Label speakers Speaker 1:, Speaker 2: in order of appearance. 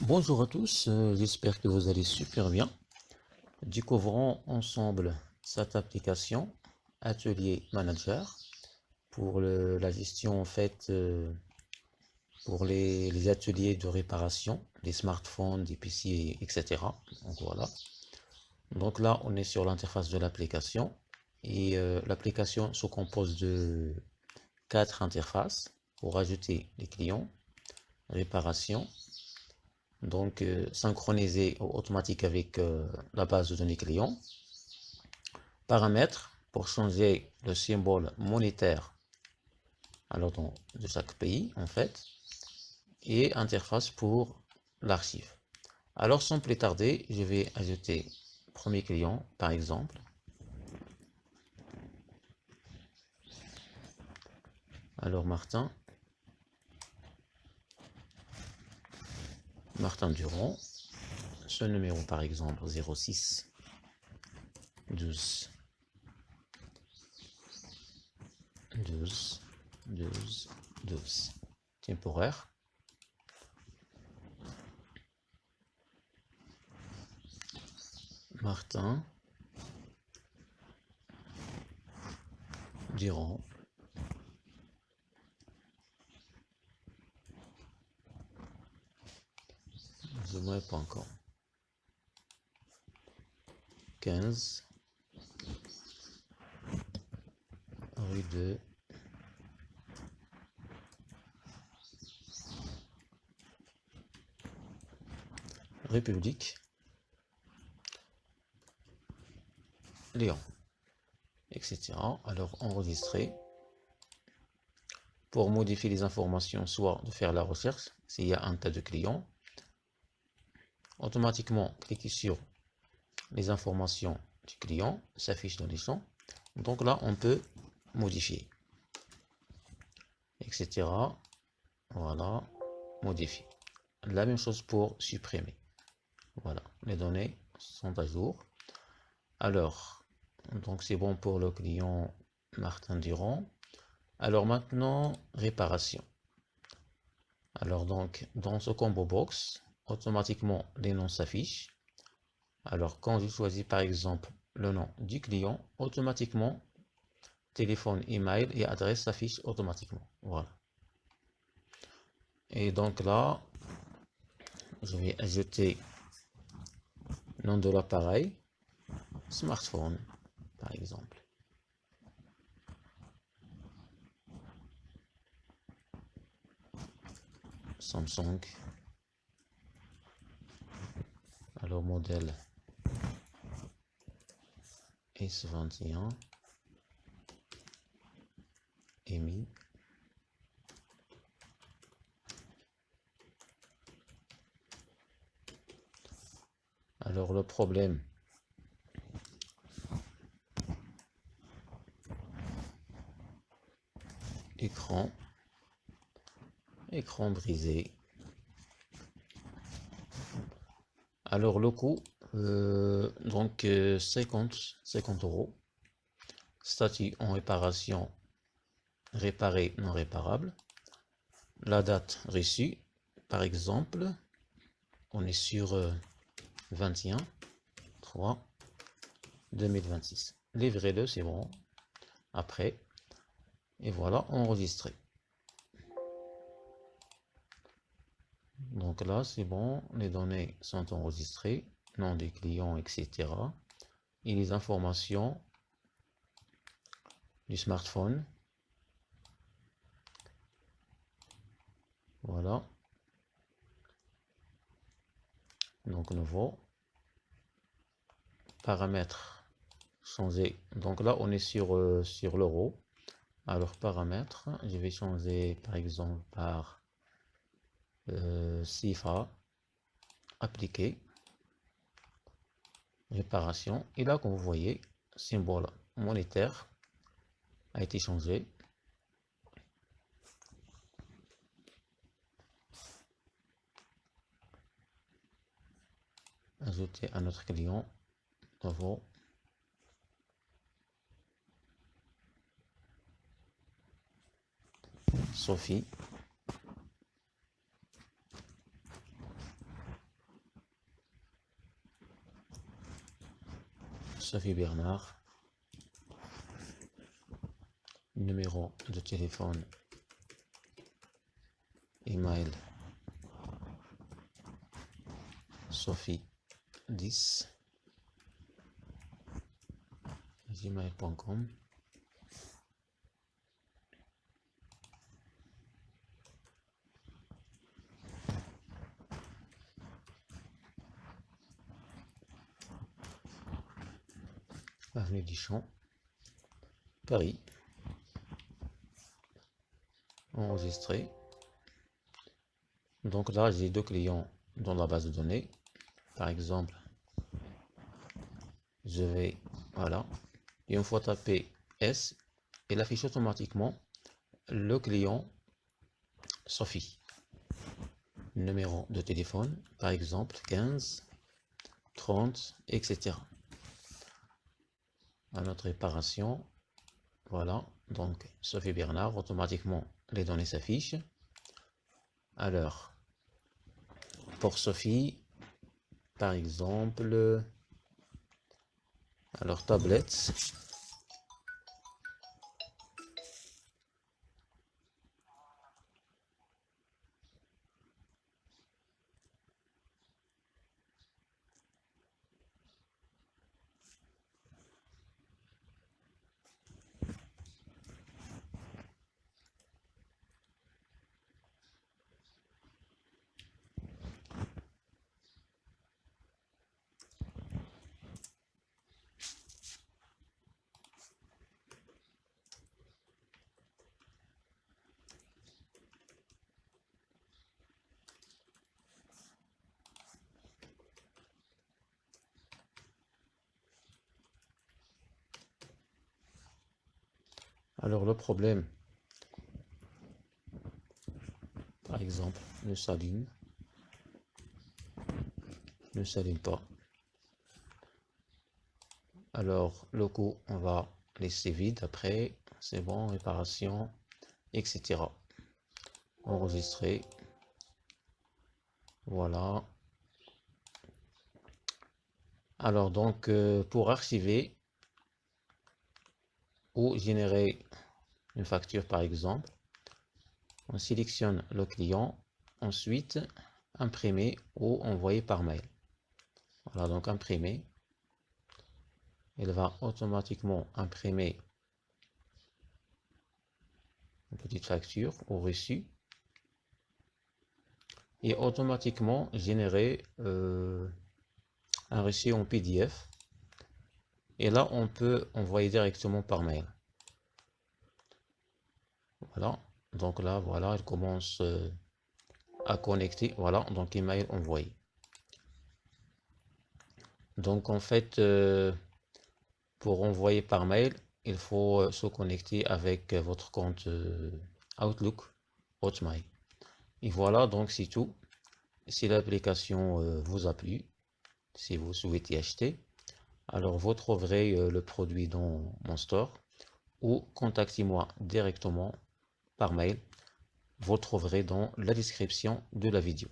Speaker 1: Bonjour à tous, j'espère que vous allez super bien. Découvrons ensemble cette application Atelier Manager pour la gestion en fait pour les ateliers de réparation des smartphones, des PC, etc. Donc voilà. Donc là, on est sur l'interface de l'application et l'application se compose de quatre interfaces pour ajouter les clients, réparation. Donc, synchroniser automatique avec la base de données client. Paramètres pour changer le symbole monétaire alors de chaque pays en fait. Et interface pour l'archive. Alors, sans plus tarder, je vais ajouter premier client par exemple. Alors, Martin Durand. Ce numéro par exemple 06 12 12 12 12. Temporaire. Martin Durand. Je ne pas encore. 15 rue de République, Lyon, etc. Alors enregistrer. Pour modifier les informations, soit de faire la recherche, s'il y a un tas de clients, automatiquement cliquer sur les informations du client, s'affiche dans les champs. Donc là, on peut modifier, etc. Voilà, modifier. La même chose pour supprimer. Voilà, les données sont à jour. Alors, donc c'est bon pour le client Martin Durand. Alors maintenant, réparation. Alors donc, dans ce combo box, automatiquement les noms s'affichent. Alors quand je choisis par exemple le nom du client, automatiquement téléphone, email et adresse s'affichent automatiquement. Voilà. Et donc là, je vais ajouter nom de l'appareil, smartphone par exemple. Samsung. Alors modèle S21. EMI. Alors le problème, écran brisé. Alors le coût, donc 50 euros. Statut en réparation, réparé, non réparable. La date reçue, par exemple, on est sur 21/3/2026. Livrez-le, c'est bon. Après, et voilà, enregistré. Donc là, c'est bon, les données sont enregistrées, nom des clients, etc. Et les informations du smartphone. Voilà. Donc nouveau. Paramètres changer. Donc là, on est sur l'euro. Alors paramètres, je vais changer par exemple par CFA. Appliquer. Réparation. Et là, comme vous voyez, symbole monétaire a été changé. Ajouter à notre client. Nouveau. Sophie. Sophie Bernard, numéro de téléphone, email, sophie10@gmail.com. Avenue du Champ, Paris. Enregistré. Donc là, j'ai 2 clients dans la base de données. Par exemple, je vais, voilà, et une fois tapé S, il affiche automatiquement le client Sophie. Numéro de téléphone, par exemple 15, 30, etc. À notre réparation, voilà, donc Sophie Bernard, automatiquement les données s'affichent. Alors, pour Sophie, par exemple, alors tablette, alors le problème, par exemple, ne s'allume pas. Alors le coup, on va laisser vide après, c'est bon, réparation, etc. Enregistrer, voilà. Alors donc, pour archiver ou générer une facture par exemple, on sélectionne le client, ensuite imprimer ou envoyer par mail. Voilà, donc imprimer. Il va automatiquement imprimer une petite facture au reçu et automatiquement générer un reçu en PDF. Et là, on peut envoyer directement par mail. Voilà, donc là, voilà, elle commence à connecter. Voilà, donc email envoyé. Donc en fait, pour envoyer par mail, il faut se connecter avec votre compte Outlook, Hotmail. Et voilà, donc c'est tout. Si l'application vous a plu, si vous souhaitez acheter, alors vous trouverez le produit dans mon store ou contactez-moi directement par mail. Vous le trouverez dans la description de la vidéo.